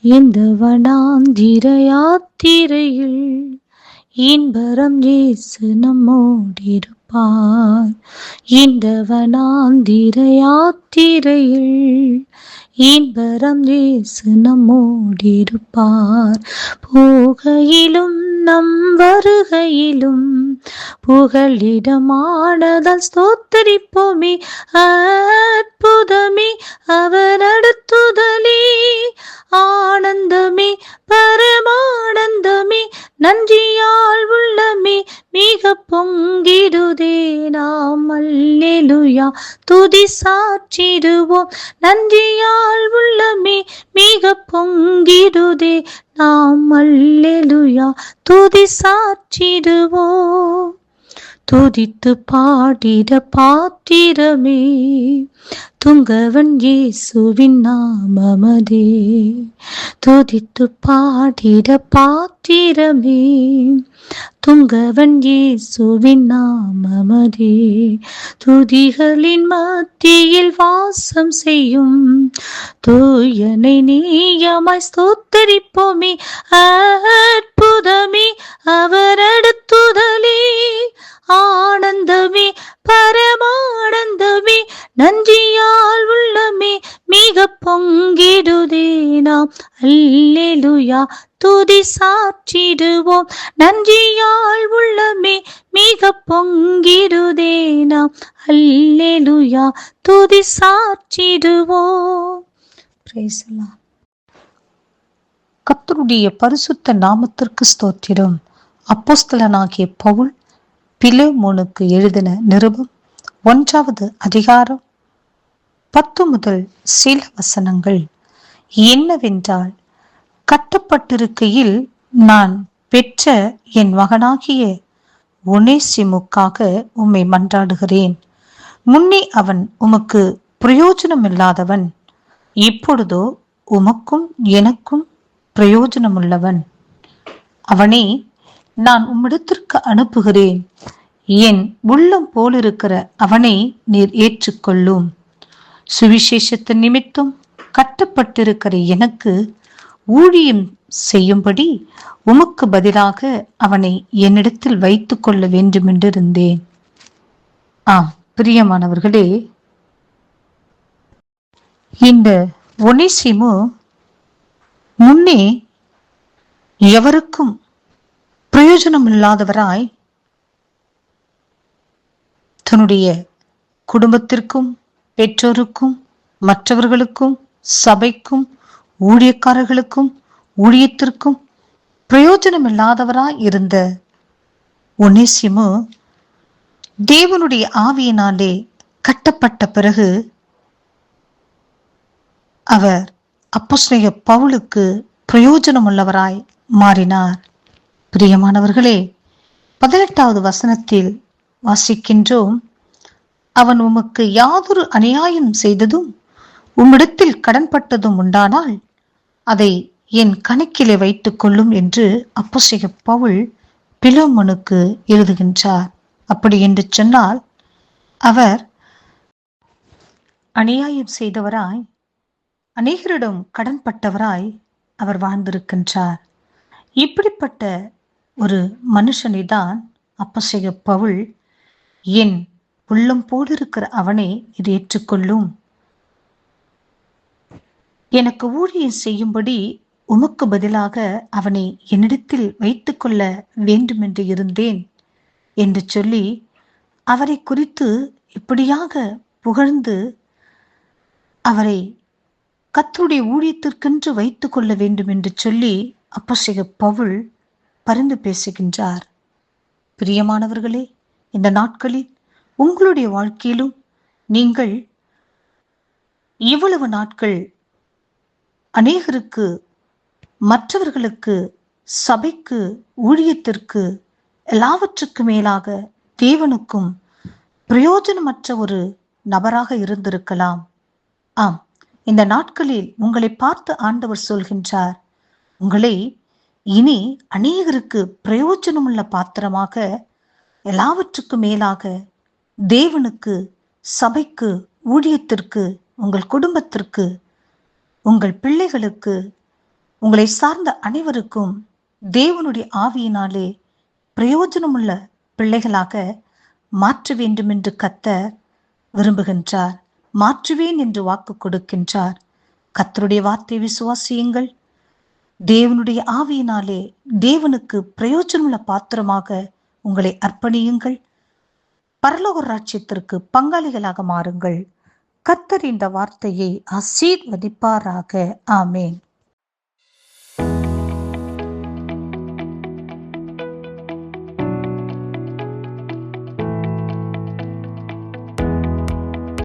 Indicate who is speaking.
Speaker 1: இந்த வனாந்திர யாத்திரையில் இன்பரம் இயேசு நம்மோடிருப்பார். இந்த வனாந்திர யாத்திரையில் இன்பரம் இயேசு நம்மோடிருப்பார். போகையிலும் நம் வருகையிலும் புகலிடமானதால் ஸ்தோத்தரிப்போமே. அற்புதமே அவர் நடத்துதலே, ஆனந்தமே பரமானந்தமே, நன்றியால் உள்ளமே மிக பொங்கிடுதே. நாம் அல்லேலூயா துதி சாற்றிடுவோம். நன்றியால் உள்ளமே மிக பொங்கிடுதே. நாம் அல்லேலூயா துதி சாற்றிடுவோம். துதித்து பாடிட பாத்திரமே துங்கவன் இயேசுவின் நாமமதே. துதித்து பாடிட பாத்திரமே துங்கவன் இயேசுவின் நாமமதே. துதிகளின் மத்தியில் வாசம் செய்யும் தூயனை நீயமாய் ஸ்தோத்தரிப்போமே. அற்புதமே அவர் நடத்துதலே, ஆனந்தமே பரமானந்தமே, நன்றியால் உள்ளமே மிக பொங்கிடுதே. நாம் அல்லேலூயா துதி சாற்றிடுவோம். நன்றியால் உள்ளமே மிக பொங்கிடுதே. நாம் அல்லேலூயா துதி சாற்றிடுவோம். Praise the Lord. கர்த்தருடைய பரிசுத்த நாமத்திற்கு ஸ்தோத்திரம். அப்போஸ்தலனாகிய பவுல் பிலேமோனுக்கு எழுதின நிருபம் 1வது அதிகாரம் 10 முதல் சில வசனங்கள் என்னவென்றால், கட்டப்பட்டிருக்கையில் நான் பெற்ற என் மகனாகிய ஒனேசிமுக்காக உம்மை மன்றாடுகிறேன். முன்னே அவன் உமக்கு பிரயோஜனமில்லாதவன், இப்பொழுதோ உமக்கும் எனக்கும் பிரயோஜனமுள்ளவன். அவனை நான் உம்மிடத்திற்கு அனுப்புகிறேன். என் உள்ளம் போலிருக்கிற அவனை நீர் ஏற்றுக்கொள்ளும். சுவிசேஷத்தின் நிமித்தம் கட்டப்பட்டிருக்கிற எனக்கு ஊழியம் செய்யும்படி உமக்கு பதிலாக அவனை என்னிடத்தில் வைத்துக் கொள்ள வேண்டும் என்றிருந்தேன். ஆம் பிரியமானவர்களே, இந்த ஒனேசிமு முன்னே எவருக்கும் பிரயோஜனமில்லாதவராய் தன்னுடைய குடும்பத்திற்கும் பெற்றோருக்கும் மற்றவர்களுக்கும் சபைக்கும் ஊழியக்காரர்களுக்கும் ஊழியத்திற்கும் பிரயோஜனமில்லாதவராய் இருந்த ஒனேசிமு தேவனுடைய ஆவியினாலே கட்டப்பட்ட பிறகு அவர் அப்போஸ்தலனாகிய பவுலுக்கு பிரயோஜனமுள்ளவராய் மாறினார். பிரியமானவர்களே, 18வது வசனத்தில் வாசிக்கின்றோம், அவன் உமக்கு யாதொரு அநியாயம் செய்ததும் உம்மிடத்தில் கடன்பட்டதும் உண்டானால் அதை என் கணக்கிலே வைத்துக் கொள்ளும் என்று அப்போஸ்தலனாகிய பவுல் பிலேமோனுக்கு எழுதுகின்றார். அப்படி என்று சொன்னால், அவர் அநியாயம் செய்தவராய் அநேகரிடம் கடன்பட்டவராய் அவர் வாழ்ந்திருக்கின்றார். இப்படிப்பட்ட ஒரு மனுஷனை தான் அப்போஸ்தலனாகிய பவுல் என் உள்ளம் போலிருக்கிற அவனை இது ஏற்றுக்கொள்ளும், எனக்கு ஊழியம் செய்யும்படி உமக்கு பதிலாக அவனை என்னிடத்தில் வைத்துக் கொள்ள வேண்டும் என்று இருந்தேன் என்று சொல்லி அவரை குறித்து இப்படியாக புகழ்ந்து அவரை கர்த்தருடைய ஊழியத்திற்கென்று வைத்துக் கொள்ள வேண்டும் என்று சொல்லி அப்போஸ்தலனாகிய பவுல் பரிந்து பேசுகின்றார். பிரியமானவர்களே, இந்த நாட்களில் உங்களுடைய வாழ்க்கையிலும் நீங்கள் இவ்வளவு நாட்கள் அநேகருக்கு, மற்றவர்களுக்கு, சபைக்கு, ஊழியத்திற்கு, எல்லாவற்றுக்கு மேலாக தேவனுக்கும் பிரயோஜனமற்ற ஒரு நபராக இருந்திருக்கலாம். ஆம், இந்த நாட்களில் உங்களை பார்த்து ஆண்டவர் சொல்கின்றார், உங்களை இனி அநேகருக்கு பிரயோஜனமுள்ள பாத்திரமாக, எல்லாவற்றுக்கும் மேலாக தேவனுக்கு, சபைக்கு, ஊழியத்திற்கு, உங்கள் குடும்பத்திற்கு, உங்கள் பிள்ளைகளுக்கு, உங்களை சார்ந்த அனைவருக்கும் தேவனுடைய ஆவியினாலே பிரயோஜனமுள்ள பிள்ளைகளாக மாற்ற வேண்டும் என்று கர்த்தர் விரும்புகின்றார். மாற்றுவேன் என்று வாக்கு கொடுக்கின்றார். கர்த்தருடைய வார்த்தை விசுவாசியுங்கள். தேவனுடைய ஆவியினாலே தேவனுக்கு பிரயோஜனமுள்ள பாத்திரமாக உங்களை அர்ப்பணியுங்கள். பரலோக ராஜ்யத்திற்கு பங்காளிகளாக மாறுங்கள். கர்த்தர் இந்த வார்த்தையை ஆசீர்வதிப்பாராக. ஆமேன்.